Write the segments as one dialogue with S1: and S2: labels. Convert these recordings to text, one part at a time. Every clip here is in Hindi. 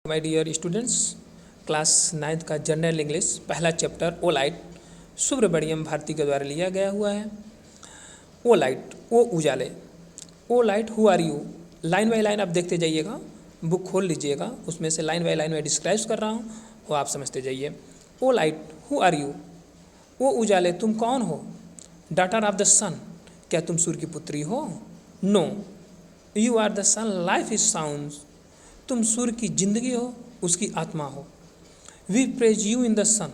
S1: My dear students, class 9th का जनरल इंग्लिश पहला चैप्टर ओ लाइट सुब्रमण्यम भारती के द्वारा लिया गया हुआ है। ओ लाइट, ओ उजाले। O light, who are you. Line by line आप देखते जाइएगा, बुक खोल लीजिएगा, उसमें से लाइन बाई लाइन में डिस्क्राइब कर रहा हूँ, वो आप समझते जाइए। O light, who are you. ओ उजाले, तुम कौन हो। डॉटर ऑफ द सन, क्या तुम सूर्य की पुत्री हो। No, you are the sun, life is sound, तुम सूर्य की जिंदगी हो, उसकी आत्मा हो। We praise you in the sun,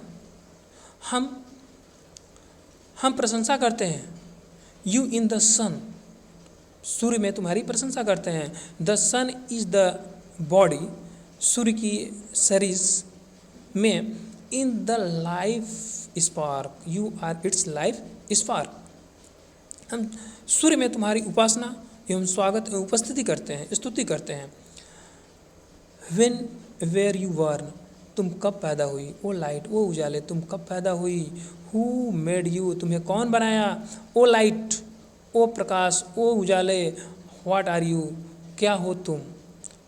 S1: हम प्रशंसा करते हैं। यू इन द सन, सूर्य में तुम्हारी प्रशंसा करते हैं। The sun is the body, सूर्य की शरीर में। In the life spark, you are its life spark, हम सूर्य में तुम्हारी उपासना एवं स्वागत एवं उपस्थिति करते हैं, स्तुति करते हैं। When were you born, तुम कब पैदा हुई। ओ लाइट, ओ उजाले, तुम कब पैदा हुई। Who made you, तुम्हें कौन बनाया। ओ लाइट, ओ प्रकाश, ओ उजाले। What are you, क्या हो तुम।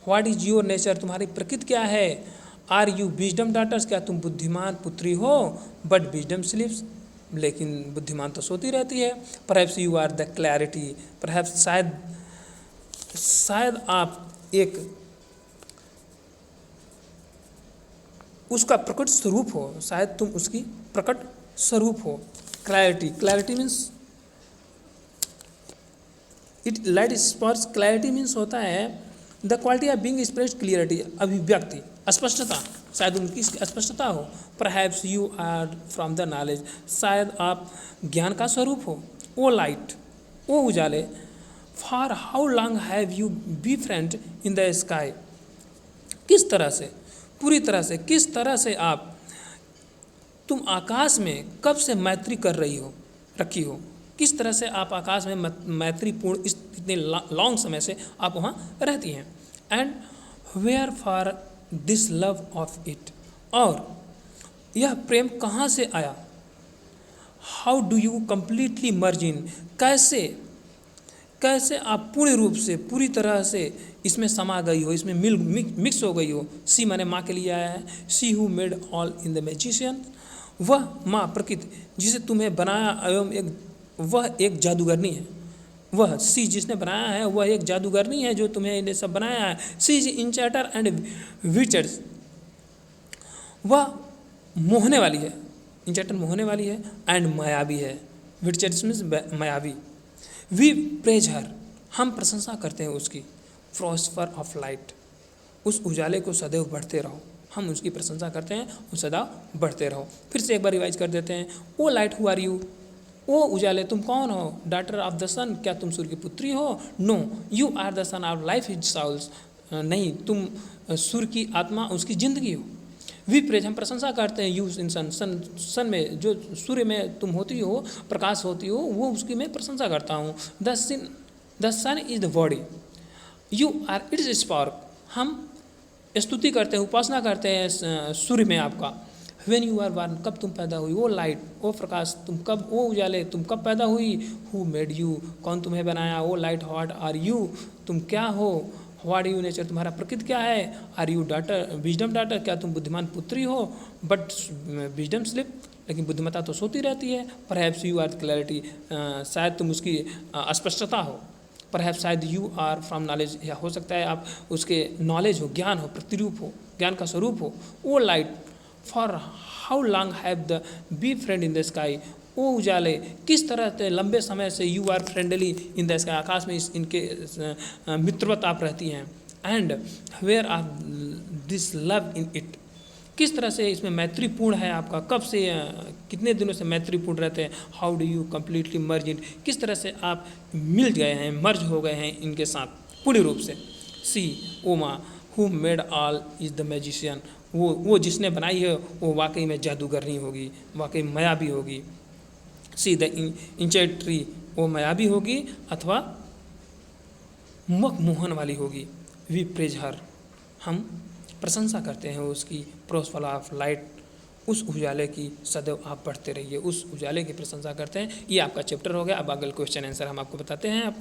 S1: What is your nature, तुम्हारी प्रकृति क्या है। Are you wisdom daughters, क्या तुम बुद्धिमान पुत्री हो। But wisdom sleeps, लेकिन बुद्धिमान तो सोती रहती है। Perhaps you are the clarity, perhaps शायद आप एक उसका प्रकट स्वरूप हो, शायद तुम उसकी प्रकट स्वरूप हो। Clarity, clarity means it light स्पर्श। क्लैरिटी मीन्स होता है the quality of being expressed clarity, अभिव्यक्ति, स्पष्टता, शायद उनकी स्पष्टता हो। Perhaps you are from the knowledge, शायद आप ज्ञान का स्वरूप हो। ओ लाइट, ओ उजाले। For how long have you B friend in the sky, किस तरह से, पूरी तरह से, किस तरह से तुम आकाश में कब से मैत्री कर रखी हो। किस तरह से आप आकाश में मैत्रीपूर्ण इतने लॉन्ग समय से आप वहाँ रहती हैं। And where for this love of it, और यह प्रेम कहाँ से आया। How do you completely merge in, कैसे आप पूर्ण रूप से, पूरी तरह से इसमें समा गई हो, इसमें मिक्स हो गई हो। सी माने माँ के लिए आया है। See who made all in the magician, वह माँ प्रकृति जिसे तुम्हें बनाया एवं वह एक जादूगरनी है। वह सी जिसने बनाया है वह एक जादूगरनी है जो तुम्हें इन्हें सब बनाया है। सी इज इंचैटर एंड विचर्स, वह मोहने वाली है, इंचैटर मोहने वाली है, एंड मायावी है, विचर्स मीन्स मायावी। वी प्रेज हर, हम प्रशंसा करते हैं उसकी। प्रॉस्पर ऑफ लाइट, उस उजाले को सदैव बढ़ते रहो, हम उसकी प्रशंसा करते हैं, उस सदैव बढ़ते रहो। फिर से एक बार रिवाइज कर देते हैं। ओ लाइट, हु आर यू, ओ उजाले, तुम कौन हो। डॉटर ऑफ द सन, क्या तुम सूर्य की पुत्री हो। No, you are the sun of life is souls, नहीं, तुम सूर्य की आत्मा, उसकी जिंदगी हो। वी प्रेज, हम प्रशंसा करते हैं। यू इन सन में, जो सूर्य में तुम होती हो, प्रकाश होती हो, वो उसकी मैं प्रशंसा करता हूँ। The sun is the body, you are its spark, हम स्तुति करते हैं, उपासना करते हैं सूर्य में आपका। व्हेन यू आर बॉर्न, कब तुम पैदा हुई। ओ लाइट, ओ प्रकाश, तुम कब, ओ उजाले, तुम कब पैदा हुई। हु मेड यू, कौन तुम्हें बनाया। ओ लाइट, व्हाट आर यू, तुम क्या हो। व्हाट यू नेचर, तुम्हारा प्रकृति क्या है। Are you daughter, wisdom daughter, क्या तुम बुद्धिमान पुत्री हो। बट विजडम स्लिप, लेकिन बुद्धिमत्ता तो सोती रहती है। परहैप्स यू आर क्लैरिटी, शायद तुम उसकी स्पष्टता हो। परहैप्स शायद यू आर फ्रॉम नॉलेज, या हो सकता है आप उसके नॉलेज हो, ज्ञान हो, प्रतिरूप हो, ज्ञान का स्वरूप हो। O light, for how long have the be friend in the sky, ओ उजाले, किस तरह से लंबे समय से you are friendly in the sky, आकाश में इनके मित्रवत आप रहती हैं। And where are this love in it, किस तरह से इसमें मैत्रीपूर्ण है आपका, कब से, कितने दिनों से मैत्रीपूर्ण रहते हैं। How do you completely merge इन, किस तरह से आप मिल गए हैं, मर्ज हो गए हैं इनके साथ पूरी रूप से। सी, ओ माँ, who made all is the magician, वो जिसने बनाई है वो वाकई में जादूगरनी होगी, वाकई मायावी होगी। सी द इंचैट्री, वो मायावी होगी अथवा मोहन वाली होगी। वी प्रेज हर, हम प्रशंसा करते हैं उसकी। प्रोस्पर ऑफ लाइट, उस उजाले की सदैव आप बढ़ते रहिए, उस उजाले की प्रशंसा करते हैं। ये आपका चैप्टर हो गया। अब अगले क्वेश्चन आंसर हम आपको बताते हैं।